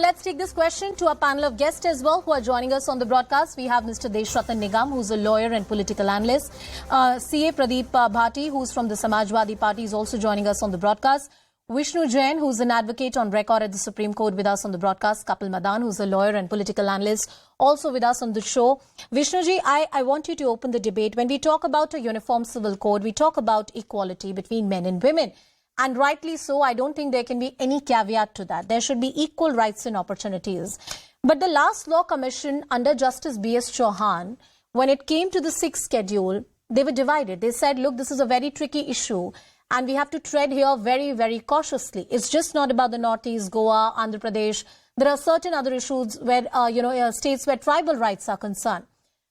let's take this question to a panel of guests as well who are joining us on the broadcast. We have Mr. Desh Ratan Nigam, who's a lawyer and political analyst. CA Pradeep Bhati, who's from the Samajwadi Party, is also joining us on the broadcast. Vishnu Jain, who's an advocate on record at the Supreme Court, with us on the broadcast. Kapil Madan, who's a lawyer and political analyst, also with us on the show. Vishnuji, I want you to open the debate. When we talk about a uniform civil code, we talk about equality between men and women. And rightly so, I don't think there can be any caveat to that. There should be equal rights and opportunities. But the last law commission under Justice B.S. Chauhan, when it came to the sixth schedule, they were divided. They said, look, this is a very tricky issue and we have to tread here very, very cautiously. It's just not about the Northeast, Goa, Andhra Pradesh. There are certain other issues where, states where tribal rights are concerned.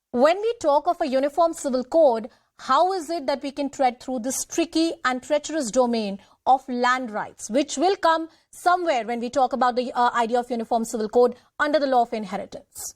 When we talk of a uniform civil code, how is it that we can tread through this tricky and treacherous domain of land rights, which will come somewhere when we talk about the idea of uniform civil code under the law of inheritance?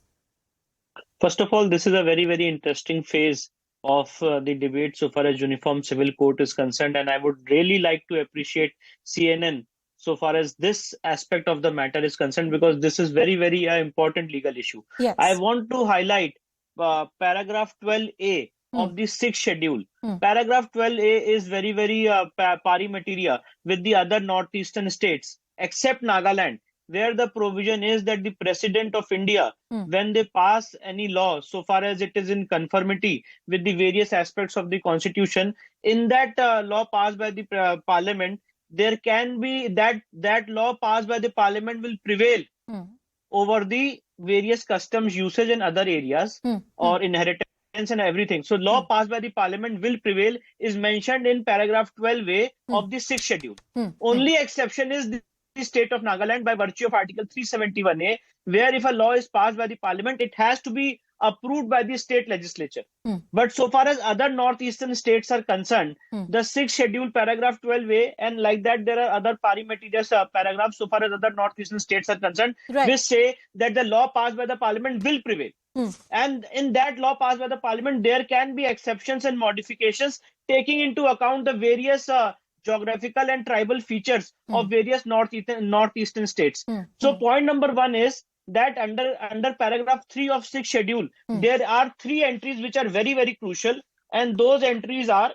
First of all, this is a very, very interesting phase of the debate so far as uniform civil code is concerned. And I would really like to appreciate CNN so far as this aspect of the matter is concerned, because this is very, very important legal issue. Yes. I want to highlight paragraph 12A of the sixth schedule. Paragraph 12A is very, very pari materia with the other northeastern states, except Nagaland, where the provision is that the President of India, when they pass any law, so far as it is in conformity with the various aspects of the Constitution, in that law passed by the Parliament, there can be that law passed by the Parliament will prevail over the various customs, usage and other areas or inheritance and everything. So law passed by the Parliament will prevail is mentioned in paragraph 12A of the sixth schedule. Only exception is the state of Nagaland by virtue of Article 371A, where if a law is passed by the Parliament, it has to be approved by the state legislature. But so far as other northeastern states are concerned, the sixth schedule, paragraph 12A, and like that there are other pari materia paragraphs so far as other northeastern states are concerned, which say that the law passed by the Parliament will prevail. And in that law passed by the Parliament, there can be exceptions and modifications taking into account the various geographical and tribal features of various northeastern states. So point number one is that under paragraph 3 of 6th schedule, there are 3 entries which are very, very crucial, and those entries are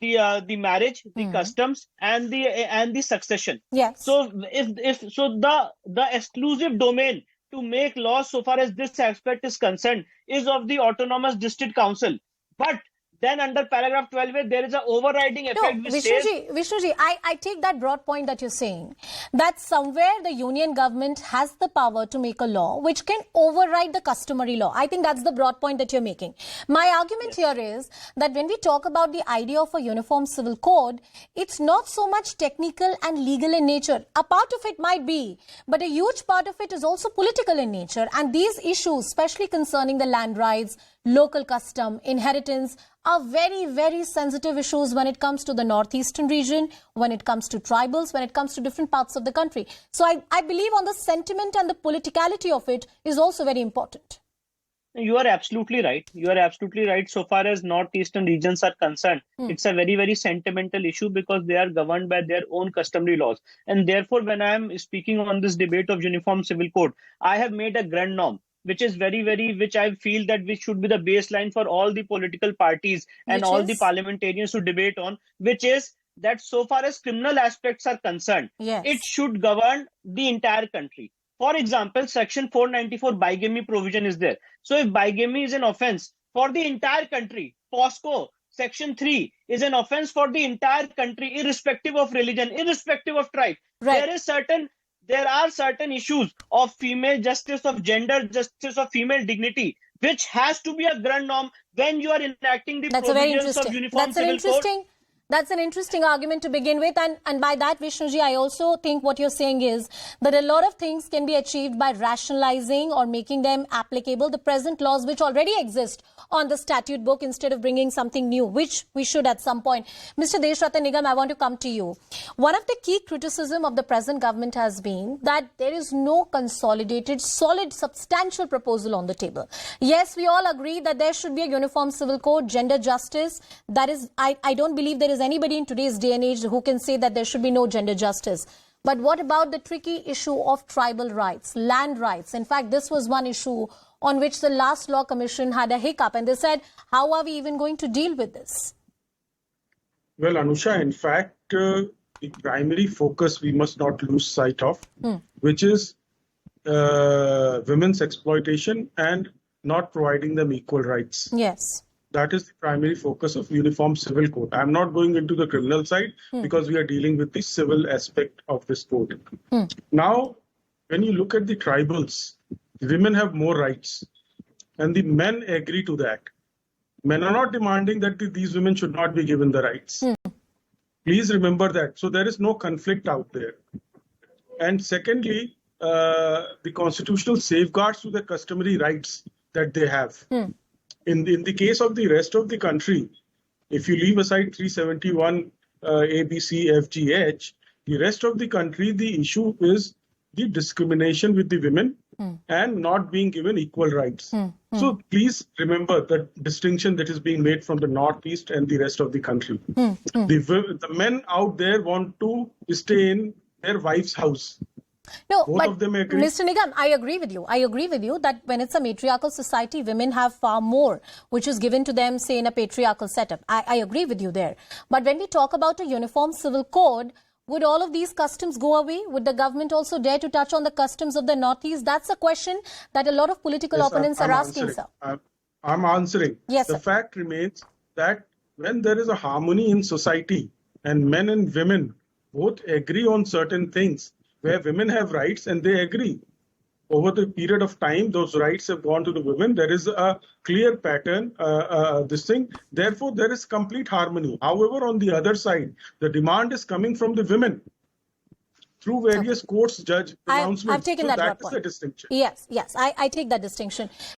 the marriage, the customs, and the succession. Yes. So the exclusive domain to make laws so far as this aspect is concerned is of the autonomous district council. But then under paragraph 12, there is an overriding effect. No, Vishnuji, I take that broad point that you're saying, that somewhere the union government has the power to make a law which can override the customary law. I think that's the broad point that you're making. My argument here is that when we talk about the idea of a uniform civil code, it's not so much technical and legal in nature. A part of it might be, but a huge part of it is also political in nature. And these issues, especially concerning the land rights, local custom, inheritance, are very, very sensitive issues when it comes to the northeastern region, when it comes to tribals, when it comes to different parts of the country. So I believe on the sentiment and the politicality of it is also very important. You are absolutely right. You are absolutely right. So far as northeastern regions are concerned, it's a very, very sentimental issue because they are governed by their own customary laws. And therefore, when I am speaking on this debate of uniform civil code, I have made a grand norm, which is which I feel that which should be the baseline for all the political parties and all the parliamentarians to debate on, which is that so far as criminal aspects are concerned, it should govern the entire country. For example, section 494 bigamy provision is there. So if bigamy is an offense for the entire country, POSCO section 3 is an offense for the entire country, irrespective of religion, irrespective of tribe. There are certain issues of female justice, of gender justice, of female dignity, which has to be a grand norm when you are enacting the provisions of uniform civil code. That's an interesting argument to begin with. And by that, Vishnuji, I also think what you're saying is that a lot of things can be achieved by rationalizing or making them applicable, the present laws which already exist on the statute book, instead of bringing something new, which we should at some point. Mr. Desh Ratan Nigam, I want to come to you. One of the key criticism of the present government has been that there is no consolidated, solid, substantial proposal on the table. Yes, we all agree that there should be a uniform civil code, gender justice. That is, I don't believe there is anybody in today's day and age who can say that there should be no gender justice. But what about the tricky issue of tribal rights, land rights? In fact, this was one issue on which the last Law Commission had a hiccup, and they said, how are we even going to deal with this? Well, Anusha, in fact, the primary focus we must not lose sight of, which is women's exploitation and not providing them equal rights. Yes. That is the primary focus of Uniform Civil Code. I'm not going into the criminal side because we are dealing with the civil aspect of this code. Now, when you look at the tribals, women have more rights and the men agree to that. Men are not demanding that these women should not be given the rights. Please remember that. So there is no conflict out there. And secondly, the constitutional safeguards to the customary rights that they have. In the case of the rest of the country, if you leave aside 371 A, B, C, F, G, H, the rest of the country, the issue is the discrimination with the women and not being given equal rights. So please remember the distinction that is being made from the Northeast and the rest of the country. The men out there want to stay in their wife's house. No, Both but of them agree. Mr. Nigam, I agree with you. I agree with you that when it's a matriarchal society, women have far more, which is given to them, say, in a patriarchal setup. I agree with you there. But when we talk about a uniform civil code, would all of these customs go away? Would the government also dare to touch on the customs of the Northeast? That's a question that a lot of political opponents are asking, sir. I'm answering. Yes, the sir. fact remains that when there is a harmony in society and men and women both agree on certain things, where women have rights and they agree. Over the period of time, those rights have gone to the women. There is a clear pattern, this thing. Therefore, there is complete harmony. However, on the other side, the demand is coming from the women through various courts, judge pronouncements. I've taken so that is point. the distinction. Yes, I take that distinction.